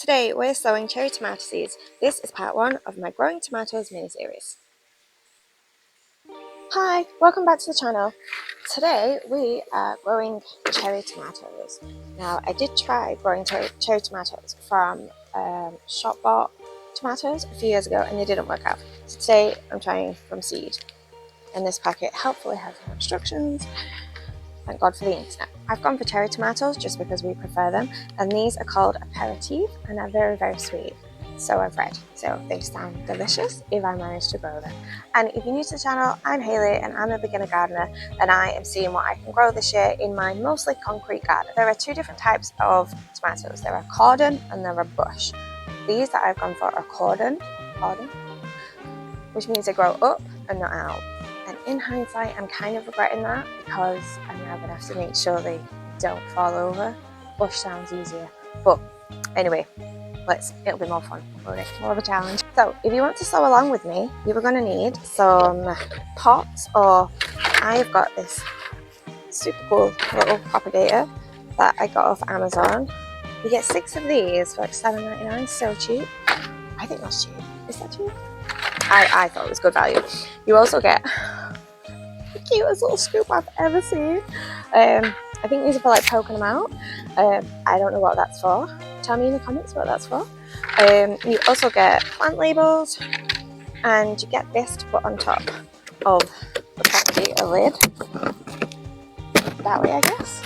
Today we're sowing cherry tomato seeds. This is part 1 of my Growing Tomatoes mini-series. Hi, welcome back to the channel. Today we are growing cherry tomatoes. Now I did try growing cherry tomatoes from shop-bought tomatoes a few years ago and they didn't work out. So today I'm trying from seed. And this packet helpfully has some instructions. Thank God for the internet. I've gone for cherry tomatoes just because we prefer them, and these are called aperitif and are very, very sweet. So I've read. So they sound delicious if I manage to grow them. And if you're new to the channel, I'm Hayley and I'm a beginner gardener, and I am seeing what I can grow this year in my mostly concrete garden. There are two different types of tomatoes. There are cordon and there are bush. These that I've gone for are cordon, which means they grow up and not out. And in hindsight, I'm kind of regretting that because I'm now going to have to make sure they don't fall over. Bush sounds easier. But anyway, it'll be more fun, won't it? More of a challenge. So if you want to sow along with me, you are going to need some pots, or I've got this super cool little propagator that I got off Amazon. You get 6 of these for like $7.99, so cheap. I think that's cheap. Is that cheap? I thought it was good value. You also get the cutest little scoop I've ever seen. I think these are for like poking them out. I don't know what that's for. Tell me in the comments what that's for. You also get plant labels, and you get this to put on top of the propagator lid. That way, I guess.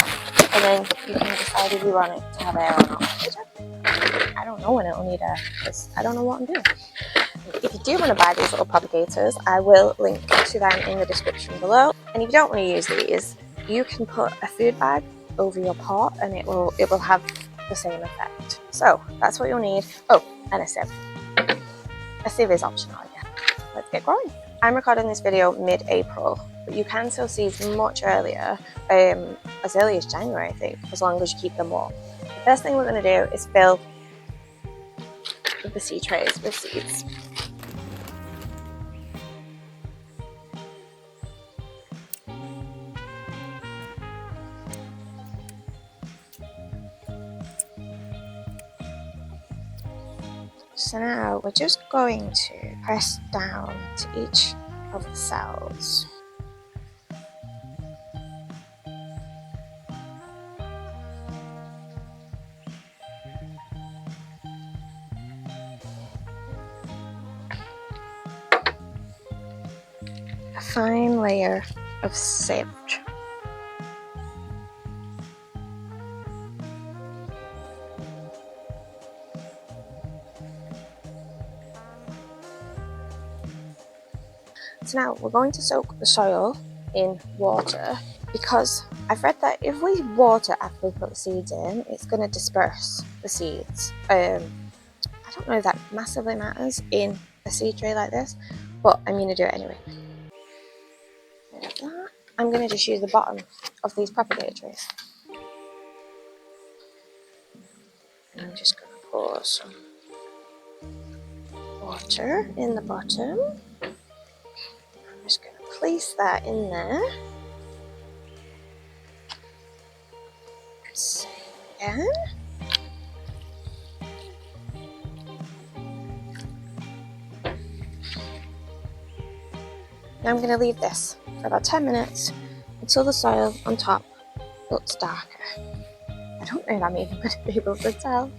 And then you can decide if you want it to have air or not. I don't know when it'll need air because I don't know what I'm doing. If you do want to buy these little propagators, I will link to them in the description below. And if you don't want to use these, you can put a food bag over your pot and it will have the same effect. So that's what you'll need. Oh, and a sieve. A sieve is optional again. Let's get growing. I'm recording this video mid-April, but you can sow seeds much earlier, as early as January I think, as long as you keep them warm. The first thing we're going to do is fill the seed trays with seeds. So now we're just going to press down to each of the cells. A fine layer of sieve. So now we're going to soak the soil in water because I've read that if we water after we put the seeds in, it's going to disperse the seeds. I don't know if that massively matters in a seed tray like this, but I'm going to do it anyway. I'm going to just use the bottom of these propagator trays. And I'm just going to pour some water in the bottom. I'm just going to place that in there. Same again. Now I'm going to leave this for about 10 minutes until the soil on top looks darker. I don't know if I'm even going to be able to tell.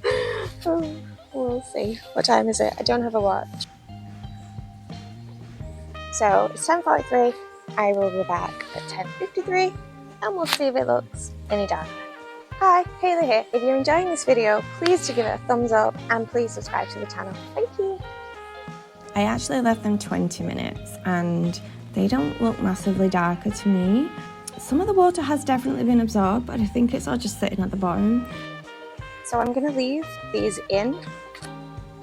We'll see. What time is it? I don't have a watch. So it's 10:43. I will be back at 10:53 and we'll see if it looks any darker. Hi, Hayley here. If you're enjoying this video, please do give it a thumbs up and please subscribe to the channel. Thank you. I actually left them 20 minutes and they don't look massively darker to me. Some of the water has definitely been absorbed, but I think it's all just sitting at the bottom. So I'm going to leave these in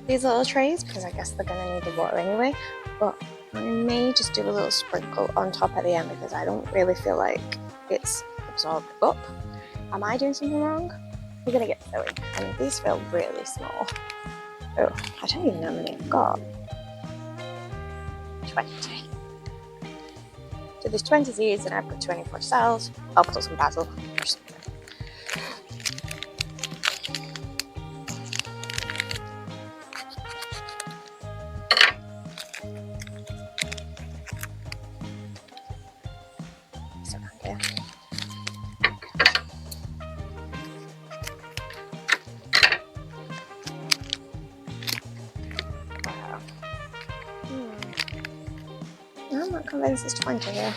these little trays because I guess they're going to need the water anyway, but I may just do a little sprinkle on top at the end because I don't really feel like it's absorbed up. Am I doing something wrong? We're going to get sowing. And these feel really small. Oh, I don't even know how many I've got. 20. So there's 20 seeds and I've got 24 cells. I'll put some basil or something. not convinced it's 20 here.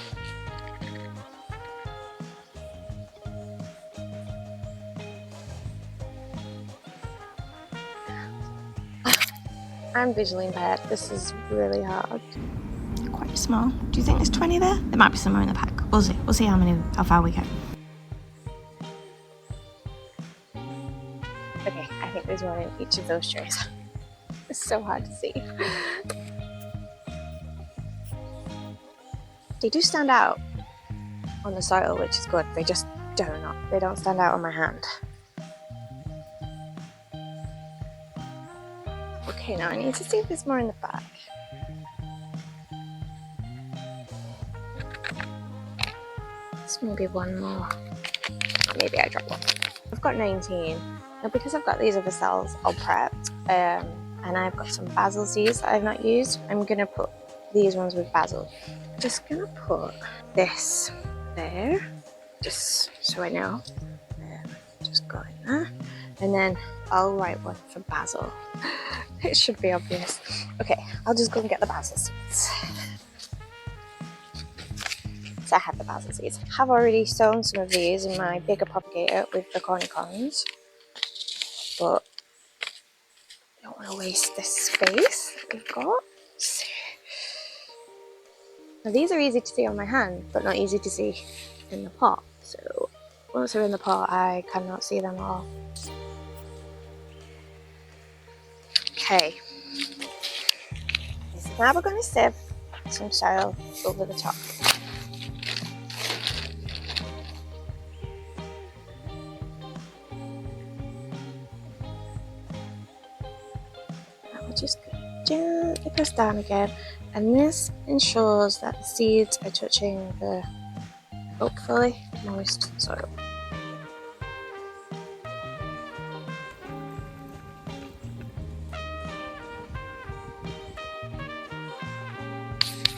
I'm visually impaired. This is really hard. Quite small. Do you think there's 20 there? There might be somewhere in the pack. We'll see. We'll see how far we get. Okay, I think there's one in each of those trays. It's so hard to see. They do stand out on the soil, which is good. They just they don't stand out on my hand. Okay, now I need to see if there's more in the back. There's maybe one more. Maybe I dropped one. I've got 19. Now because I've got these other cells all prepped, and I've got some basil seeds that I've not used, I'm gonna put these ones with basil. I'm just gonna put this there, just so I know. Just go in there, and then I'll write one for basil. It should be obvious. Okay, I'll just go and get the basil seeds. So I have the basil seeds. I have already sown some of these in my bigger propagator with the cornicorns, but I don't want to waste this space that we've got. Now these are easy to see on my hand, but not easy to see in the pot. So once they're in the pot, I cannot see them all. Okay. Now we're going to sieve some soil over the top. Now we're just going to gently press down again, and this ensures that the seeds are touching the hopefully moist soil.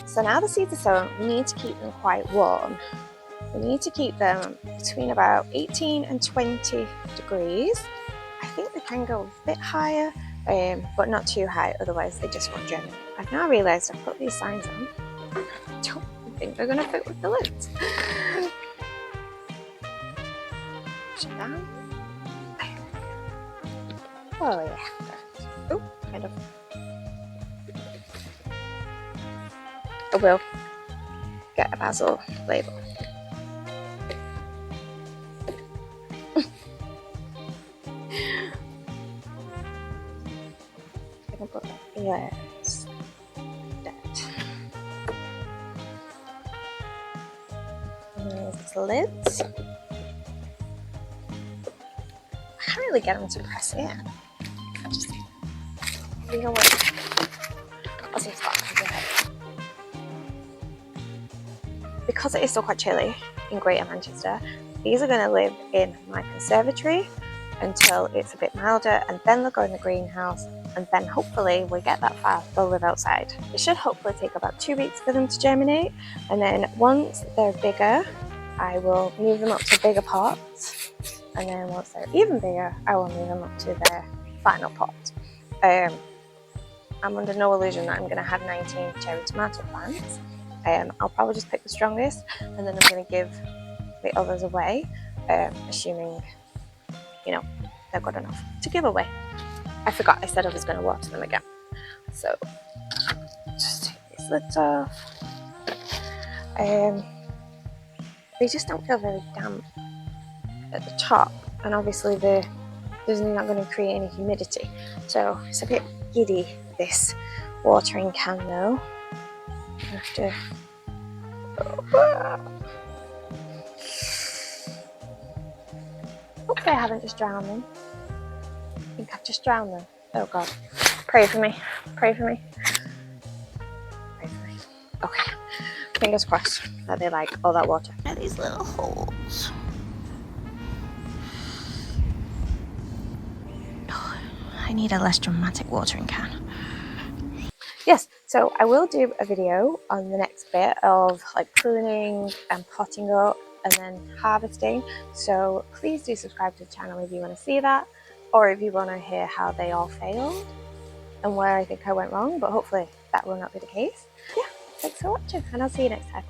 So now the seeds are sown, we need to keep them quite warm. We need to keep them between about 18 and 20 degrees. I think they can go a bit higher, but not too high, otherwise they just won't germinate. I've now realised I've put these signs on. I don't think they're going to fit with the lids. Push it down. Oh yeah. Oh, kind of. I will get a basil label. I'm gonna put that yes. That. And there's the lids. I can't really get them to press in. You know what? I'll see if because it is still quite chilly in Greater Manchester, these are going to live in my conservatory until it's a bit milder, and then they'll go in the greenhouse, and then hopefully we get that far, they'll live outside. It should hopefully take about 2 weeks for them to germinate, and then once they're bigger, I will move them up to bigger pots, and then once they're even bigger, I will move them up to their final pot. I'm under no illusion that I'm going to have 19 cherry tomato plants. I'll probably just pick the strongest, and then I'm going to give the others away, assuming, you know, they're good enough to give away. I forgot I said I was going to water them again. So, just take these lids off. They just don't feel very damp at the top, and obviously there's not going to create any humidity. So, it's a bit giddy, this watering can though. After hopefully I haven't just drowned them. I think I've just drowned them. Oh god. Pray for me. Pray for me. Pray for me. Okay. Fingers crossed that they like all that water. Now these little holes. Oh, I need a less dramatic watering can. Yes, so I will do a video on the next bit of like pruning and potting up and then harvesting. So please do subscribe to the channel if you want to see that, or if you want to hear how they all failed and where I think I went wrong, but hopefully that will not be the case. Yeah, Thanks for watching, and I'll see you next time.